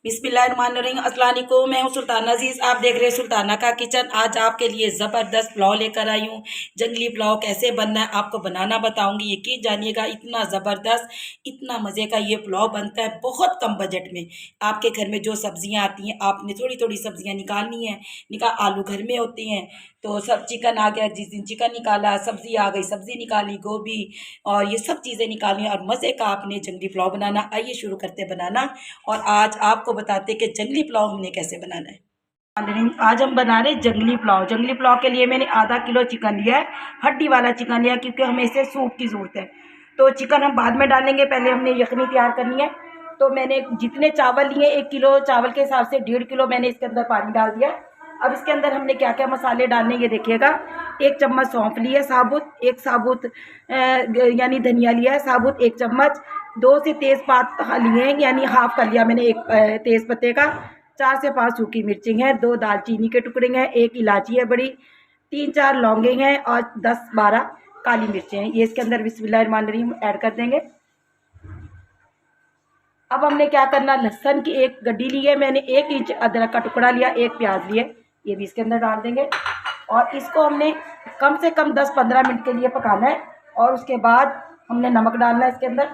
बिस्मिल्लाहिर्रहमानिर्रहीम। अस्सलाम वालेकुम। मैं हूँ सुल्ताना अजीज़, आप देख रहे हैं सुल्ताना का किचन। आज आपके लिए ज़बरदस्त पुलाव लेकर आई हूँ। जंगली पुलाव कैसे बनना है आपको बनाना बताऊँगी। यकीन जानिएगा, इतना ज़बरदस्त, इतना मज़े का ये पुलाव बनता है बहुत कम बजट में। आपके घर में जो सब्जियाँ आती हैं, आपने थोड़ी थोड़ी सब्जियाँ निकालनी है। आलू घर में होते हैं तो सब, चिकन आ गया जिस दिन चिकन निकाला, सब्जी आ गई सब्जी निकाली, गोभी और ये सब चीज़ें निकाली और मज़े का आपने जंगली पुलाव बनाना। आइए शुरू करते बनाना और आज आपको बताते कि जंगली पुलाव हमने कैसे बनाना है। आज हम बना रहे जंगली पुलाव। जंगली पुलाव के लिए मैंने आधा किलो चिकन लिया है, हड्डी वाला चिकन लिया क्योंकि हमें इसे सूप की ज़रूरत है। तो चिकन हम बाद में डालेंगे, पहले हमने यखनी तैयार करनी है। तो मैंने जितने चावल लिए, 1 किलो चावल के हिसाब से 1.5 किलो मैंने इसके अंदर पानी डाल दिया। अब इसके अंदर हमने क्या क्या मसाले डालने ये देखिएगा। 1 चम्मच सौंफ लिया साबुत, 1 साबुत यानी धनिया लिया है साबुत, 1 चम्मच, 2 से तेज़पात लिए हैं यानी हाफ कर लिया मैंने, 1 तेज़ पत्ते का, 4 से 5 सूखी मिर्ची हैं, 2 दालचीनी के टुकड़े हैं, 1 इलायची है बड़ी, 3-4 लौंगे हैं और 10-12 काली मिर्चें हैं। ये इसके अंदर बिस्मिल्लाहिर्रहमानिर्रहीम ऐड कर देंगे। अब हमने क्या करना, लहसुन की 1 गड्डी ली है मैंने, 1 इंच अदरक का टुकड़ा लिया, 1 प्याज लिए, ये भी इसके अंदर डाल देंगे और इसको हमने कम से कम 10-15 मिनट के लिए पकाना है। और उसके बाद हमने नमक डालना है इसके अंदर,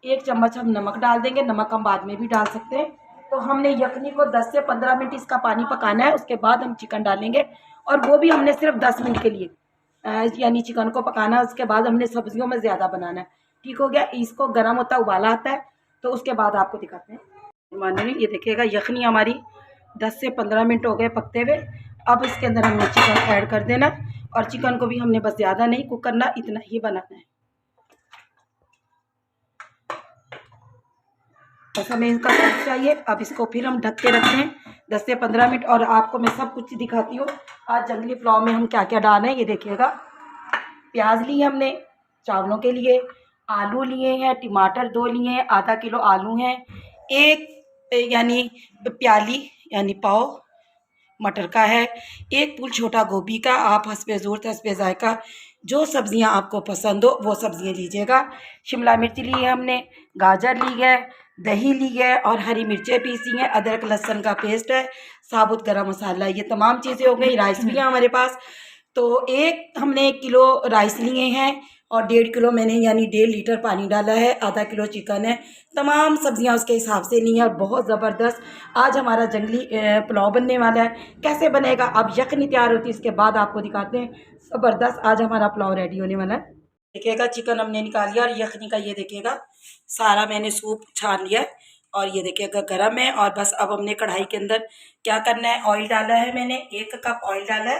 1 चम्मच हम नमक डाल देंगे, नमक हम बाद में भी डाल सकते हैं। तो हमने यखनी को 10 से 15 मिनट इसका पानी पकाना है, उसके बाद हम चिकन डालेंगे और वो भी हमने सिर्फ 10 मिनट के लिए यानी चिकन को पकाना है। उसके बाद हमने सब्जियों में ज़्यादा बनाना है। ठीक हो गया, इसको गर्म होता उबाला आता है तो उसके बाद आपको दिखाते हैं। मानो ये देखिएगा, यखनी हमारी 10 से 15 मिनट हो गए पकते हुए। अब इसके अंदर हमने चिकन ऐड कर देना और चिकन को भी हमने बस ज़्यादा नहीं कुक करना, इतना ही बनाना है। बस हमें इसका कुक चाहिए। अब इसको फिर हम ढक के रखते हैं 10 से 15 मिनट और आपको मैं सब कुछ दिखाती हूँ आज जंगली पुलाव में हम क्या क्या डालना है। ये देखिएगा, प्याज लिए हमने चावलों के लिए, आलू लिए हैं, टमाटर 2 लिए हैं, आधा किलो आलू हैं, 1 यानी प्याली यानी पाव मटर का है, 1 फूल छोटा गोभी का। आप हस्बे ज़रूरत हस्बे ज़ायका जो सब्ज़ियां आपको पसंद हो वो सब्ज़ियां लीजिएगा। शिमला मिर्च ली है हमने, गाजर ली है, दही ली है और हरी मिर्चें पीसी हैं, अदरक लहसुन का पेस्ट है, साबुत गरम मसाला, ये तमाम चीज़ें हो गई। राइस भी है हमारे पास। तो हमने 1 किलो राइस लिए हैं और 1.5 किलो मैंने यानी 1.5 लीटर पानी डाला है, आधा किलो चिकन है, तमाम सब्जियां उसके हिसाब से ली हैं और बहुत ज़बरदस्त आज हमारा जंगली पुलाव बनने वाला है। कैसे बनेगा, अब यखनी तैयार होती है इसके बाद आपको दिखाते हैं। ज़बरदस्त आज हमारा पुलाव रेडी होने वाला है। देखिएगा, चिकन हमने निकाल लिया और यखनी का ये देखिएगा सारा मैंने सूप छान लिया और ये देखिएगा गर्म है। और बस अब हमने कढ़ाई के अंदर क्या करना है, ऑयल डाला है मैंने, 1 कप ऑयल डाला है।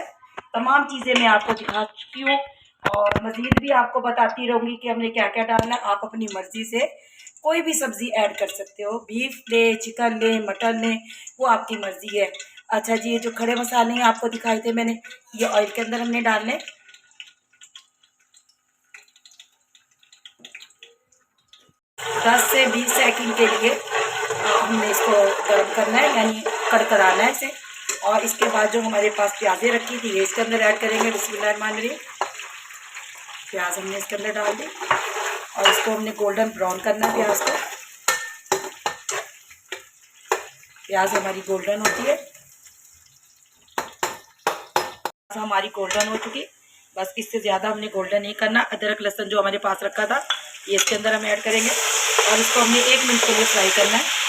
तमाम चीज़ें मैं आपको दिखा चुकी हूँ और मज़ीद भी आपको बताती रहूँगी कि हमने क्या क्या डालना है। आप अपनी मर्ज़ी से कोई भी सब्ज़ी ऐड कर सकते हो, बीफ ले, चिकन ले, मटन ले, वो आपकी मर्ज़ी है। अच्छा जी, ये जो खड़े मसाले हैं आपको दिखाए थे मैंने, ये ऑयल के अंदर हमने डालने। 10 से 20 सेकंड के लिए हमने इसको गर्म करना है यानी कड़कड़ाना है इसे। और इसके बाद जो हमारे पास प्याज़ें रखी थी ये इसके अंदर ऐड करेंगे। बिस्मिल्लाहिर्रहमानिर्रहीम, प्याज हमने इसके अंदर डाल दी और इसको हमने गोल्डन ब्राउन करना है प्याज को। प्याज हमारी गोल्डन होती है, हमारी गोल्डन हो चुकी, बस इससे ज़्यादा हमने गोल्डन नहीं करना। अदरक लहसुन जो हमारे पास रखा था ये इसके अंदर हम ऐड करेंगे और इसको हमने 1 मिनट के लिए फ्राई करना है।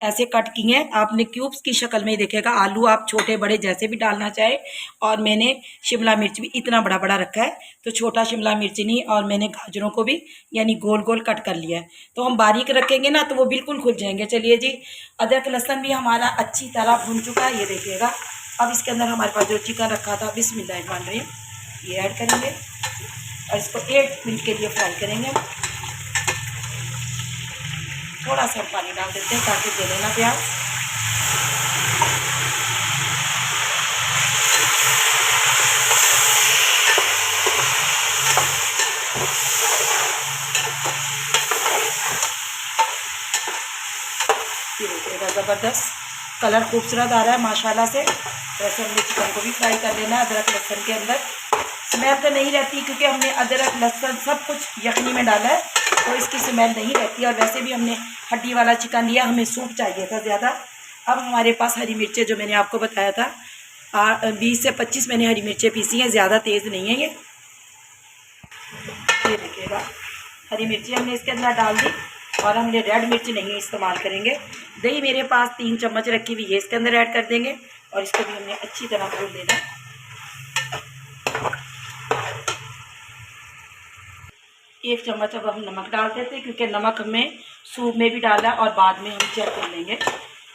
ऐसे कट किए हैं आपने क्यूब्स की शक्ल में ही देखेगा। आलू आप छोटे बड़े जैसे भी डालना चाहे और मैंने शिमला मिर्च भी इतना बड़ा बड़ा रखा है तो छोटा शिमला मिर्च नहीं, और मैंने गाजरों को भी यानी गोल गोल कट कर लिया है। तो हम बारीक रखेंगे ना तो वो बिल्कुल खुल जाएंगे। चलिए जी, अदरक लहसुन भी हमारा अच्छी तरह भुन चुका है, ये देखिएगा। अब इसके अंदर हमारे पास जो चिकन रखा था बिस्मिल्लाहिर्रहमानिर्रहीम ये ऐड करेंगे और इसको 1 मिनट के लिए फ्राई करेंगे। थोड़ा सा पानी डाल देते हैं ताकि जले ना प्याज। ये देखिएगा, ज़बरदस्त कलर खूबसूरत आ रहा है माशाल्लाह से। वैसे हमने चिकन को भी फ्राई कर लेना है अदरक लहसुन के अंदर। स्मेल तो नहीं रहती क्योंकि हमने अदरक लहसुन सब कुछ यखनी में डाला है तो इसकी स्मेल नहीं रहती। और वैसे भी हमने हड्डी वाला चिकन लिया, हमें सूप चाहिए था ज़्यादा, अब हमारे पास हरी मिर्चें जो मैंने आपको बताया था 20 से 25 मैंने हरी मिर्चें पीसी हैं, ज़्यादा तेज़ नहीं है ये देखिएगा। हरी मिर्ची हमने इसके अंदर डाल दी और हमने रेड मिर्च नहीं इस्तेमाल करेंगे। दही मेरे पास 3 चम्मच रखी हुई है, इसके अंदर ऐड कर देंगे और इसको भी हमने अच्छी तरह भून देना। 1 चम्मच अब हम नमक डाल देते हैं, क्योंकि नमक हमें सूप में भी डाला और बाद में हम चेक कर लेंगे।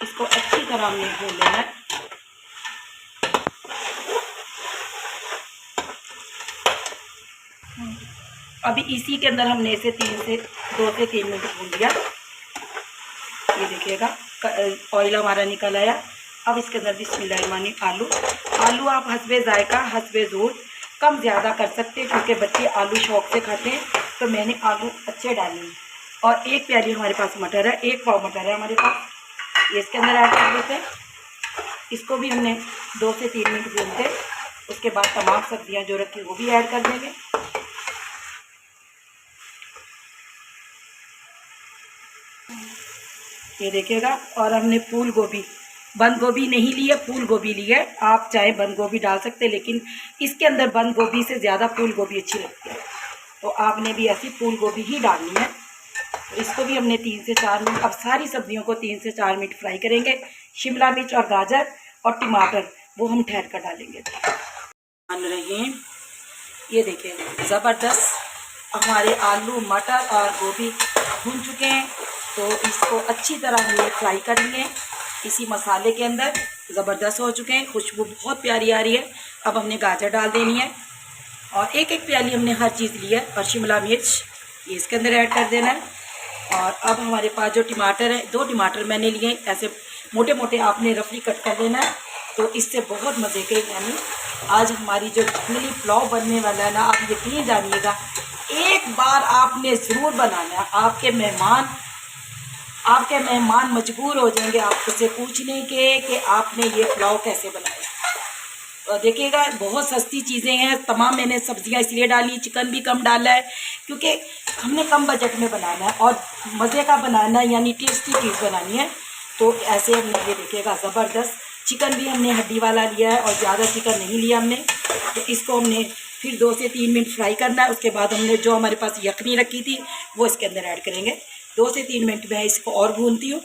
इसको अच्छी तरह हमने भून लेना है। अभी इसी के अंदर हमने इसे 2 से 3 मिनट भून लिया। ये देखिएगा ऑयल हमारा निकल आया। अब इसके अंदर बिस्मिल्लाहिर्रहमानिर्रहीम आलू आप हस्बे जायका हस्बे ज़ूर कम ज़्यादा कर सकते हैं, क्योंकि बच्चे आलू शौक से खाते हैं, तो मैंने आलू अच्छे डाले हैं। और 1 प्याली हमारे पास मटर है, 1 पाव मटर है हमारे पास, ये इसके अंदर ऐड कर देते हैं। इसको भी हमने 2 से 3 मिनट भूनते हैं। उसके बाद तमाम सब्जियां जो रखी वो भी ऐड कर देंगे। ये देखिएगा। और हमने फूल गोभी, बंद गोभी नहीं ली है, फूल गोभी ली है। आप चाहे बंद गोभी डाल सकते हैं, लेकिन इसके अंदर बंद गोभी से ज़्यादा फूल गोभी अच्छी लगती है, तो आपने भी ऐसी फूल गोभी ही डालनी है। तो इसको भी हमने 3 से 4 मिनट, अब सारी सब्जियों को 3 से 4 मिनट फ्राई करेंगे। शिमला मिर्च और गाजर और टमाटर वो हम ठहर कर डालेंगे। मान रहे हैं ये देखिए, ज़बरदस्त हमारे आलू मटर और गोभी भून चुके हैं। तो इसको अच्छी तरह हमने फ्राई कर लिए इसी मसाले के अंदर। ज़बरदस्त हो चुके हैं, खुशबू बहुत प्यारी आ रही है। अब हमने गाजर डाल देनी है और 1 प्याली हमने हर चीज़ ली है। और शिमला मिर्च ये इसके अंदर ऐड कर देना है। और अब हमारे पास जो टमाटर है, 2 टमाटर मैंने लिए, ऐसे मोटे मोटे आपने रफली कट कर लेना है। तो इससे बहुत मज़े के, यानी आज हमारी जो जंगली पुलाव बनने वाला है ना, आप यकीन जानिएगा, एक बार आपने ज़रूर बनाना है। आपके मेहमान मजबूर हो जाएंगे आपसे पूछने के कि आपने ये पुलाव कैसे बनाया। तो देखिएगा बहुत सस्ती चीज़ें हैं, तमाम मैंने सब्जियां इसलिए डाली, चिकन भी कम डाला है, क्योंकि हमने कम बजट में बनाना है और मज़े का बनाना है, यानी टेस्टी चीज़ बनानी है। तो ऐसे हमने ये देखिएगा ज़बरदस्त चिकन भी हमने हड्डी वाला लिया है और ज़्यादा चिकन नहीं लिया हमने। तो इसको हमने फिर 2 से 3 मिनट फ्राई करना है। उसके बाद हमने जो हमारे पास यखनी रखी थी वो इसके अंदर ऐड करेंगे। 2 से 3 मिनट में इसको और भूनती हूँ।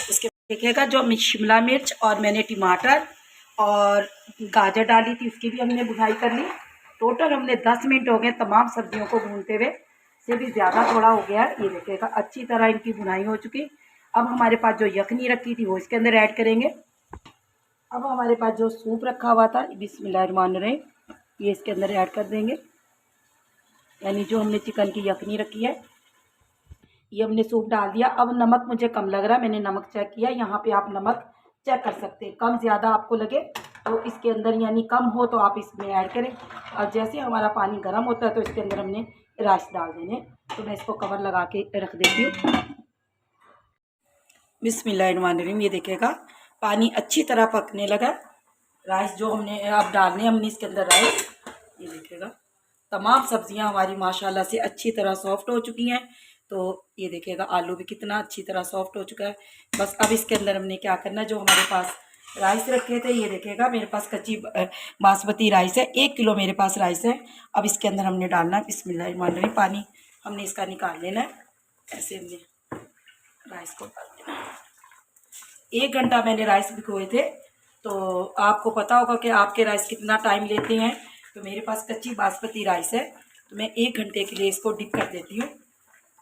उसके देखिएगा जो शिमला मिर्च और मैंने टमाटर और गाजर डाली थी उसकी भी हमने भुनाई कर ली। टोटल हमने 10 मिनट हो गए तमाम सब्जियों को भूनते हुए, से भी ज़्यादा थोड़ा हो गया है। ये देखिएगा अच्छी तरह इनकी भुनाई हो चुकी। अब हमारे पास जो यखनी रखी थी वो इसके अंदर ऐड करेंगे। अब हमारे पास जो सूप रखा हुआ था बिस्मिल्लाहिर्रहमानिर्रहीम ये इसके अंदर ऐड कर देंगे, यानी जो हमने चिकन की यखनी रखी है ये हमने सूप डाल दिया। अब नमक मुझे कम लग रहा है, मैंने नमक चेक किया, यहाँ पे आप नमक चेक कर सकते हैं। कम ज़्यादा आपको लगे तो इसके अंदर, यानी कम हो तो आप इसमें ऐड करें। और जैसे हमारा पानी गर्म होता है तो इसके अंदर हमने राइस डाल देने। तो मैं इसको कवर लगा के रख देती हूँ। बिस्मिल्लाहिर्रहमानिर्रहीम ये देखिएगा पानी अच्छी तरह पकने लगा। राइस जो हमने अब डालने हमने इसके अंदर राइस, ये देखिएगा तमाम सब्जियां हमारी माशाल्लाह से अच्छी तरह सॉफ्ट हो चुकी हैं। तो ये देखिएगा आलू भी कितना अच्छी तरह सॉफ्ट हो चुका है। बस अब इसके अंदर हमने क्या करना है, जो हमारे पास राइस रखे थे, ये देखिएगा मेरे पास कच्ची बासमती राइस है, 1 किलो मेरे पास राइस है। अब इसके अंदर हमने डालना है बिस्मिल्लाहिर्रहमानिर्रहीम पानी हमने इसका निकाल लेना है। ऐसे हमने राइस को डाल देना है। 1 घंटा मैंने राइस भिगोए थे, तो आपको पता होगा कि आपके राइस कितना टाइम लेते हैं। तो मेरे पास कच्ची बासमती राइस है, तो मैं 1 घंटे के लिए इसको डिप कर देती हूँ।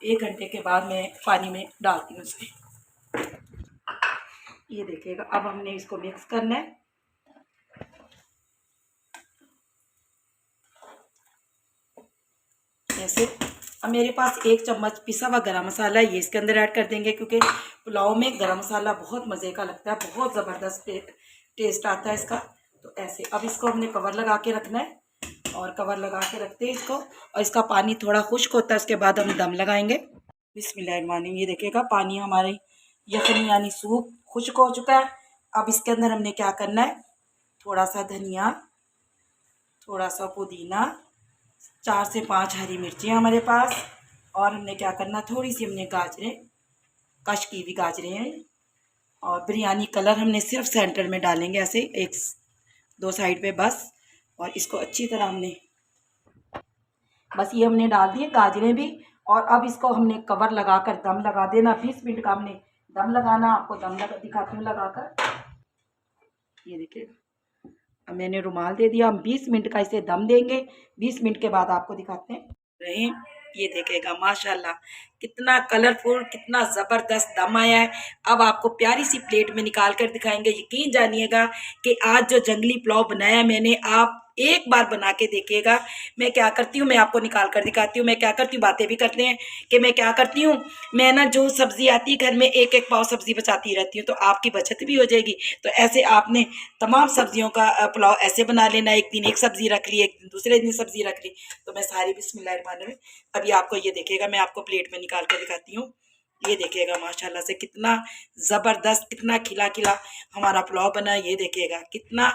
1 घंटे के बाद मैं पानी में डालती हूँ इसमें। ये देखिएगा अब हमने इसको मिक्स करना है। ऐसे अब मेरे पास 1 चम्मच पिसा हुआ गरम मसाला है, ये इसके अंदर ऐड कर देंगे, क्योंकि पुलाव में गरम मसाला बहुत मज़े का लगता है, बहुत ज़बरदस्त टेस्ट आता है इसका। तो ऐसे अब इसको हमने कवर लगा के रखना है और कवर लगा के रखते हैं इसको। और इसका पानी थोड़ा खुश्क होता है, उसके बाद हम दम लगाएंगे। बिस्मिल्लाहिर्रहमानिर्रहीम ये देखिएगा पानी हमारे यखनी यानी सूप खुश्क हो चुका है। अब इसके अंदर हमने क्या करना है, थोड़ा सा धनिया, थोड़ा सा पुदीना, 4 से 5 हरी मिर्ची हमारे पास। और हमने क्या करना, थोड़ी सी हमने गाजरें, कश की हुई गाजरें हैं, और बिरयानी कलर हमने सिर्फ सेंटर में डालेंगे, ऐसे एक दो साइड पे बस। और इसको अच्छी तरह हमने बस ये हमने डाल दिए गाजरें भी। और अब इसको हमने कवर लगा कर दम लगा देना। 20 मिनट का हमने दम लगाना। आपको दम लगा दिखाती हूँ लगाकर, ये देखिए अब मैंने रुमाल दे दिया। हम 20 मिनट का इसे दम देंगे। 20 मिनट के बाद आपको दिखाते हैं रहे। ये देखेगा माशाल्लाह कितना कलरफुल, कितना ज़बरदस्त दम आया है। अब आपको प्यारी सी प्लेट में निकाल कर दिखाएंगे। यकीन जानिएगा कि आज जो जंगली पुलाव बनाया मैंने, आप एक बार बना के देखिएगा। मैं क्या करती हूँ, मैं आपको निकाल कर दिखाती हूँ। मैं क्या करती हूँ, बातें भी करते हैं कि मैं क्या करती हूँ। मैं ना जो सब्ज़ी आती है घर में, एक एक पाव सब्ज़ी बचाती रहती हूँ, तो आपकी बचत भी हो जाएगी। तो ऐसे आपने तमाम सब्जियों का पुलाव ऐसे बना लेना। एक दिन एक सब्ज़ी रख ली, एक दिन दूसरे दिन सब्ज़ी रख ली। तो मैं सारी बिस्मिल्लाहिर्रहमानिर्रहीम अभी आपको ये देखिएगा, मैं आपको प्लेट में निकाल कर दिखाती हूँ। ये देखिएगा माशाल्लाह से कितना ज़बरदस्त, कितना खिला खिला हमारा पुलाव बना है। ये देखिएगा कितना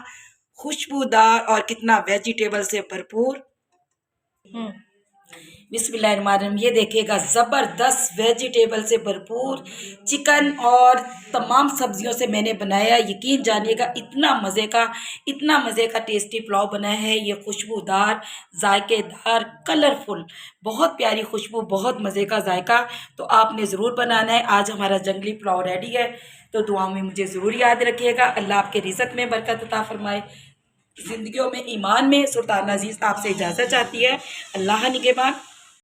खुशबूदार और कितना वेजिटेबल से भरपूर। बिस्मिल्लाहिर्रहमानिर्रहीम ये देखिएगा ज़बरदस्त वेजिटेबल से भरपूर चिकन और तमाम सब्जियों से मैंने बनाया। यकीन जानिएगा इतना मज़े का टेस्टी पुलाव बनाया है। ये खुशबूदार, जायकेदार, कलरफुल, बहुत प्यारी खुशबू, बहुत मज़े का जायका। तो आपने ज़रूर बनाना है। आज हमारा जंगली पुलाव रेडी है। तो दुआओं में मुझे ज़रूर याद रखिएगा। अल्लाह आपके रिज़्क़ में बरकत अता फरमाए, ज़िंदगियों में ईमान में। सुल्ताना अज़ीज़ आपसे इजाज़त चाहती है। अल्लाह निगहबान।